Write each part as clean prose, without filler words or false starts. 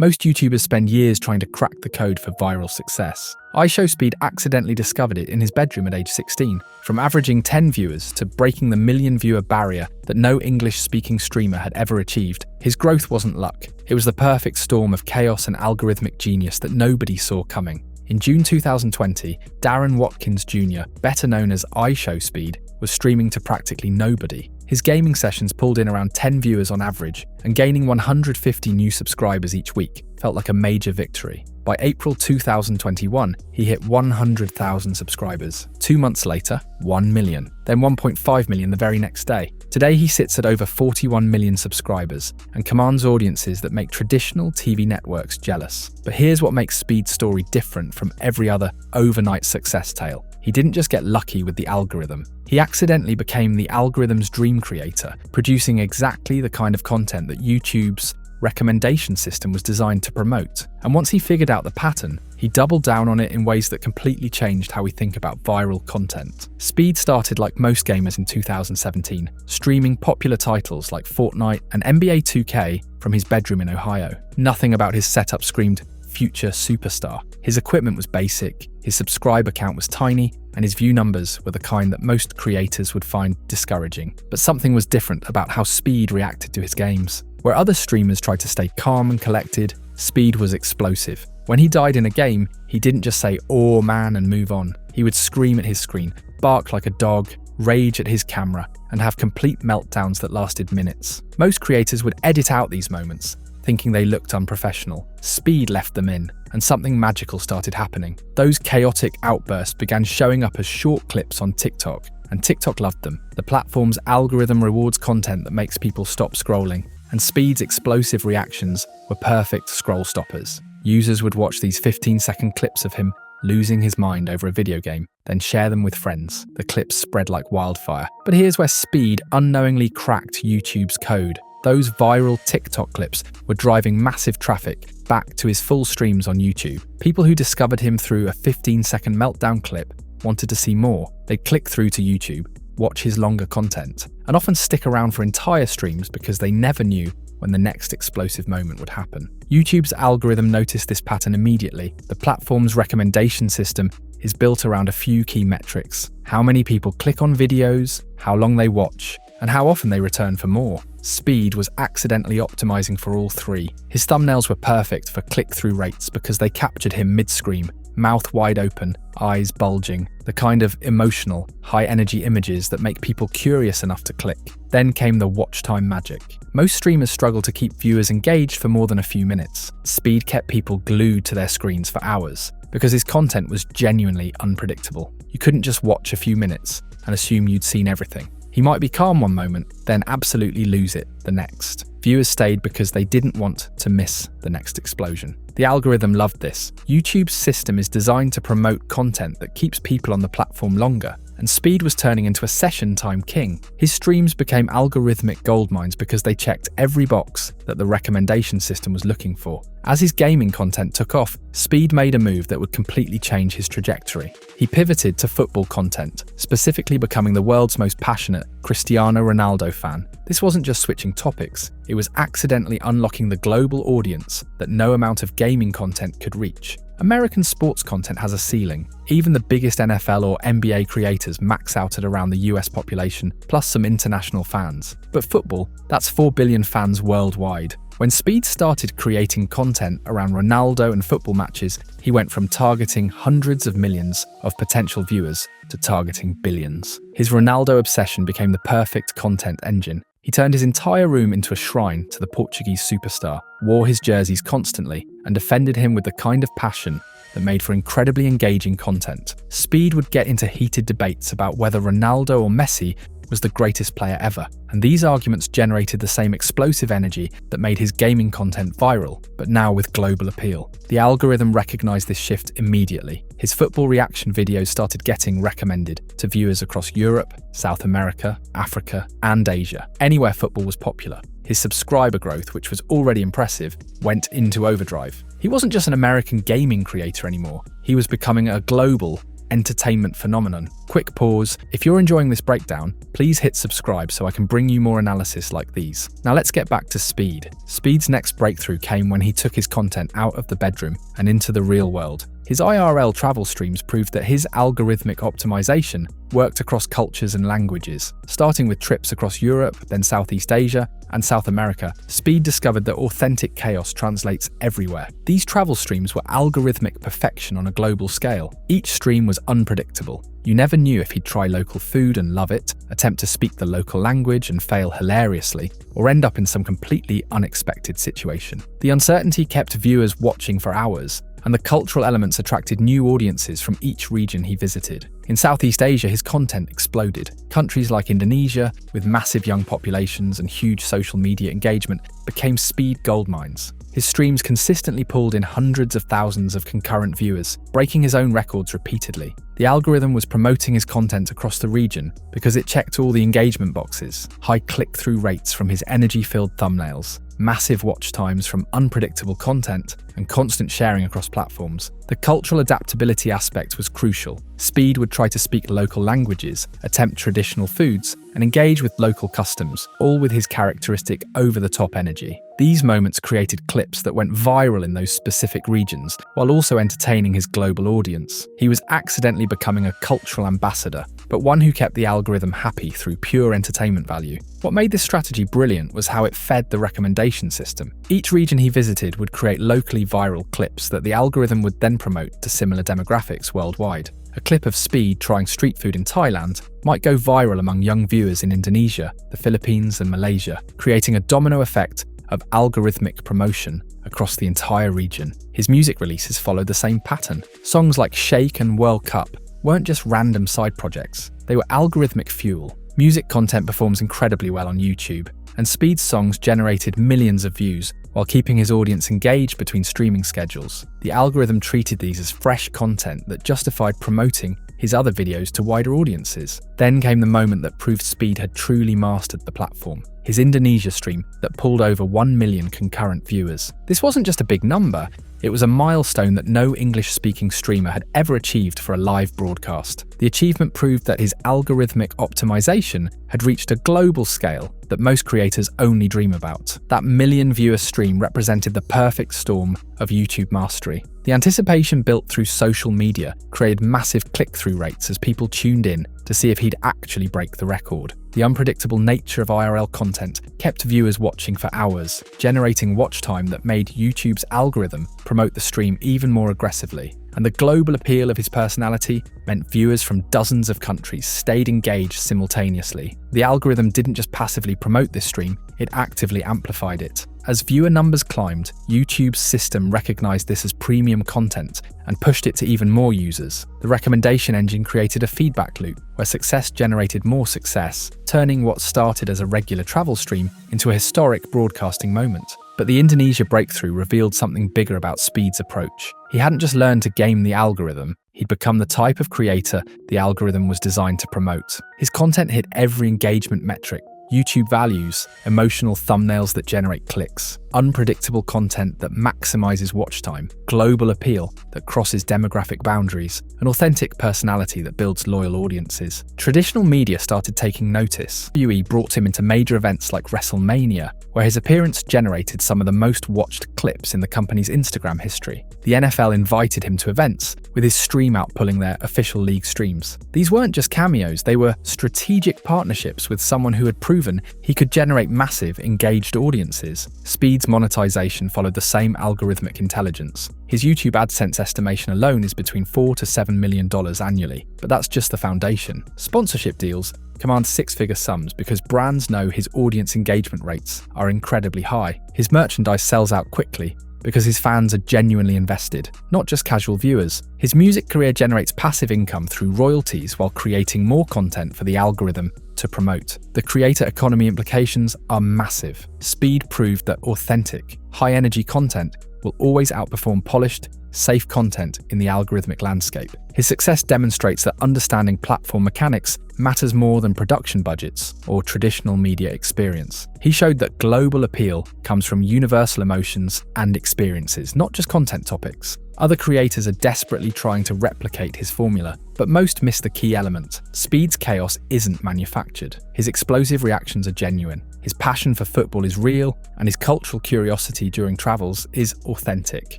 Most YouTubers spend years trying to crack the code for viral success. iShowspeed accidentally discovered it in his bedroom at age 16. From averaging 10 viewers to breaking the million-viewer barrier that no English-speaking streamer had ever achieved, his growth wasn't luck. It was the perfect storm of chaos and algorithmic genius that nobody saw coming. In June 2020, Darren Watkins Jr., better known as iShowspeed, was streaming to practically nobody. His gaming sessions pulled in around 10 viewers on average, and gaining 150 new subscribers each week felt like a major victory. By April 2021, he hit 100,000 subscribers. 2 months later, 1 million, then 1.5 million the very next day. Today he sits at over 41 million subscribers and commands audiences that make traditional TV networks jealous. But here's what makes Speed's story different from every other overnight success tale. He didn't just get lucky with the algorithm. He accidentally became the algorithm's dream creator, producing exactly the kind of content that YouTube's recommendation system was designed to promote. And once he figured out the pattern, he doubled down on it in ways that completely changed how we think about viral content. Speed started like most gamers in 2017, streaming popular titles like Fortnite and NBA 2K from his bedroom in Ohio. Nothing about his setup screamed future superstar. His equipment was basic, his subscriber count was tiny, and his view numbers were the kind that most creators would find discouraging. But something was different about how Speed reacted to his games. Where other streamers tried to stay calm and collected, Speed was explosive. When he died in a game, he didn't just say, "Oh man," and move on. He would scream at his screen, bark like a dog, rage at his camera, and have complete meltdowns that lasted minutes. Most creators would edit out these moments, thinking they looked unprofessional. Speed left them in, and something magical started happening. Those chaotic outbursts began showing up as short clips on TikTok, and TikTok loved them. The platform's algorithm rewards content that makes people stop scrolling, and Speed's explosive reactions were perfect scroll stoppers. Users would watch these 15-second clips of him losing his mind over a video game, then share them with friends. The clips spread like wildfire. But here's where Speed unknowingly cracked YouTube's code. Those viral TikTok clips were driving massive traffic back to his full streams on YouTube. People who discovered him through a 15-second meltdown clip wanted to see more. They'd click through to YouTube, watch his longer content, and often stick around for entire streams because they never knew when the next explosive moment would happen. YouTube's algorithm noticed this pattern immediately. The platform's recommendation system is built around a few key metrics: how many people click on videos, how long they watch, and how often they return for more. Speed was accidentally optimizing for all three. His thumbnails were perfect for click-through rates because they captured him mid-scream, mouth wide open, eyes bulging, the kind of emotional, high-energy images that make people curious enough to click. Then came the watch time magic. Most streamers struggle to keep viewers engaged for more than a few minutes. Speed kept people glued to their screens for hours because his content was genuinely unpredictable. You couldn't just watch a few minutes and assume you'd seen everything. He might be calm one moment, then absolutely lose it the next. Viewers stayed because they didn't want to miss the next explosion. The algorithm loved this. YouTube's system is designed to promote content that keeps people on the platform longer, and Speed was turning into a session time king. His streams became algorithmic goldmines because they checked every box that the recommendation system was looking for. As his gaming content took off, Speed made a move that would completely change his trajectory. He pivoted to football content, specifically becoming the world's most passionate Cristiano Ronaldo fan. This wasn't just switching topics, it was accidentally unlocking the global audience that no amount of gaming content could reach. American sports content has a ceiling. Even the biggest NFL or NBA creators max out at around the US population, plus some international fans. But football, that's 4 billion fans worldwide. When Speed started creating content around Ronaldo and football matches, he went from targeting hundreds of millions of potential viewers to targeting billions. His Ronaldo obsession became the perfect content engine. He turned his entire room into a shrine to the Portuguese superstar, wore his jerseys constantly, and defended him with the kind of passion that made for incredibly engaging content. Speed would get into heated debates about whether Ronaldo or Messi was the greatest player ever, and these arguments generated the same explosive energy that made his gaming content viral, but now with global appeal. The algorithm recognized this shift immediately. His football reaction videos started getting recommended to viewers across Europe, South America, Africa, and Asia, anywhere football was popular. His subscriber growth, which was already impressive, went into overdrive. He wasn't just an American gaming creator anymore, he was becoming a global, entertainment phenomenon. Quick pause. If you're enjoying this breakdown, please hit subscribe so I can bring you more analysis like these. Now let's get back to Speed. Speed's next breakthrough came when he took his content out of the bedroom and into the real world. His IRL travel streams proved that his algorithmic optimization worked across cultures and languages. Starting with trips across Europe, then Southeast Asia, and South America, Speed discovered that authentic chaos translates everywhere. These travel streams were algorithmic perfection on a global scale. Each stream was unpredictable. You never knew if he'd try local food and love it, attempt to speak the local language and fail hilariously, or end up in some completely unexpected situation. The uncertainty kept viewers watching for hours, and the cultural elements attracted new audiences from each region he visited. In Southeast Asia, his content exploded. Countries like Indonesia, with massive young populations and huge social media engagement, became Speed goldmines. His streams consistently pulled in hundreds of thousands of concurrent viewers, breaking his own records repeatedly. The algorithm was promoting his content across the region because it checked all the engagement boxes: high click-through rates from his energy-filled thumbnails, massive watch times from unpredictable content, and constant sharing across platforms. The cultural adaptability aspect was crucial. Speed would try to speak local languages, attempt traditional foods, and engage with local customs, all with his characteristic over-the-top energy. These moments created clips that went viral in those specific regions, while also entertaining his global audience. He was accidentally becoming a cultural ambassador, but one who kept the algorithm happy through pure entertainment value. What made this strategy brilliant was how it fed the recommendation system. Each region he visited would create locally viral clips that the algorithm would then promote to similar demographics worldwide. A clip of Speed trying street food in Thailand might go viral among young viewers in Indonesia, the Philippines, and Malaysia, creating a domino effect of algorithmic promotion across the entire region. His music releases followed the same pattern. Songs like Shake and World Cup weren't just random side projects, they were algorithmic fuel. Music content performs incredibly well on YouTube, and Speed's songs generated millions of views while keeping his audience engaged between streaming schedules. The algorithm treated these as fresh content that justified promoting his other videos to wider audiences. Then came the moment that proved Speed had truly mastered the platform: his Indonesia stream that pulled over 1 million concurrent viewers. This wasn't just a big number, it was a milestone that no English-speaking streamer had ever achieved for a live broadcast. The achievement proved that his algorithmic optimization had reached a global scale that most creators only dream about. That million-viewer stream represented the perfect storm of YouTube mastery. The anticipation built through social media created massive click-through rates as people tuned in to see if he'd actually break the record. The unpredictable nature of IRL content kept viewers watching for hours, generating watch time that made YouTube's algorithm promote the stream even more aggressively. And the global appeal of his personality meant viewers from dozens of countries stayed engaged simultaneously. The algorithm didn't just passively promote this stream, it actively amplified it. As viewer numbers climbed, YouTube's system recognized this as premium content and pushed it to even more users. The recommendation engine created a feedback loop where success generated more success, turning what started as a regular travel stream into a historic broadcasting moment. But the Indonesia breakthrough revealed something bigger about Speed's approach. He hadn't just learned to game the algorithm, he'd become the type of creator the algorithm was designed to promote. His content hit every engagement metric: YouTube values, emotional thumbnails that generate clicks, unpredictable content that maximizes watch time, global appeal that crosses demographic boundaries, an authentic personality that builds loyal audiences. Traditional media started taking notice. WWE brought him into major events like WrestleMania, where his appearance generated some of the most watched clips in the company's Instagram history. The NFL invited him to events, with his stream outpulling their official league streams. These weren't just cameos, they were strategic partnerships with someone who had proven he could generate massive, engaged audiences. Speed's monetization followed the same algorithmic intelligence. His YouTube AdSense estimation alone is between $4 to $7 million annually, but that's just the foundation. Sponsorship deals command six-figure sums because brands know his audience engagement rates are incredibly high. His merchandise sells out quickly because his fans are genuinely invested, not just casual viewers. His music career generates passive income through royalties while creating more content for the algorithm to promote. The creator economy implications are massive. Speed proved that authentic, high-energy content will always outperform polished, safe content in the algorithmic landscape. His success demonstrates that understanding platform mechanics matters more than production budgets or traditional media experience. He showed that global appeal comes from universal emotions and experiences, not just content topics. Other creators are desperately trying to replicate his formula, but most miss the key element. Speed's chaos isn't manufactured. His explosive reactions are genuine. His passion for football is real, and his cultural curiosity during travels is authentic.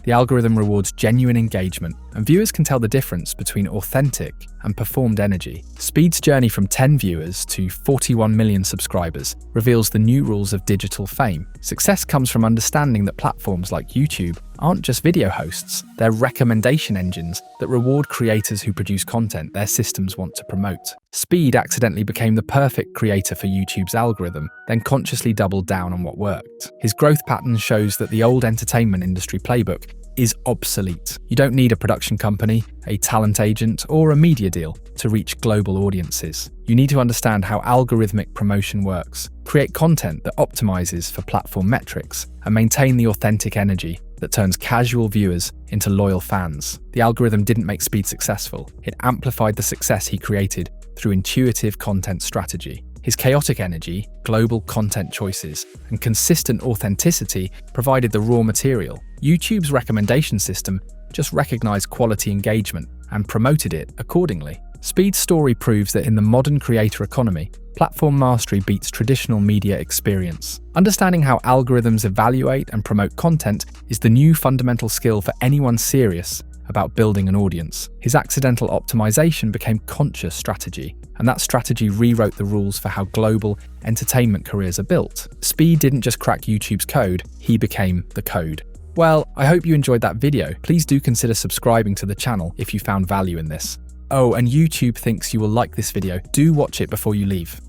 The algorithm rewards genuine engagement, and viewers can tell the difference between authentic and performed energy. Speed's journey from 10 viewers to 41 million subscribers reveals the new rules of digital fame. Success comes from understanding that platforms like YouTube aren't just video hosts, they're recommendation engines that reward creators who produce content their systems want to promote. Speed accidentally became the perfect creator for YouTube's algorithm, then consciously doubled down on what worked. His growth pattern shows that the old entertainment industry playbook is obsolete. You don't need a production company, a talent agent, or a media deal to reach global audiences. You need to understand how algorithmic promotion works, create content that optimizes for platform metrics, and maintain the authentic energy that turns casual viewers into loyal fans. The algorithm didn't make Speed successful. It amplified the success he created through intuitive content strategy. His chaotic energy, global content choices, and consistent authenticity provided the raw material. YouTube's recommendation system just recognized quality engagement and promoted it accordingly. Speed's story proves that in the modern creator economy, platform mastery beats traditional media experience. Understanding how algorithms evaluate and promote content is the new fundamental skill for anyone serious about building an audience. His accidental optimization became conscious strategy, and that strategy rewrote the rules for how global entertainment careers are built. Speed didn't just crack YouTube's code, he became the code. Well, I hope you enjoyed that video. Please do consider subscribing to the channel if you found value in this. Oh, and YouTube thinks you will like this video. Do watch it before you leave.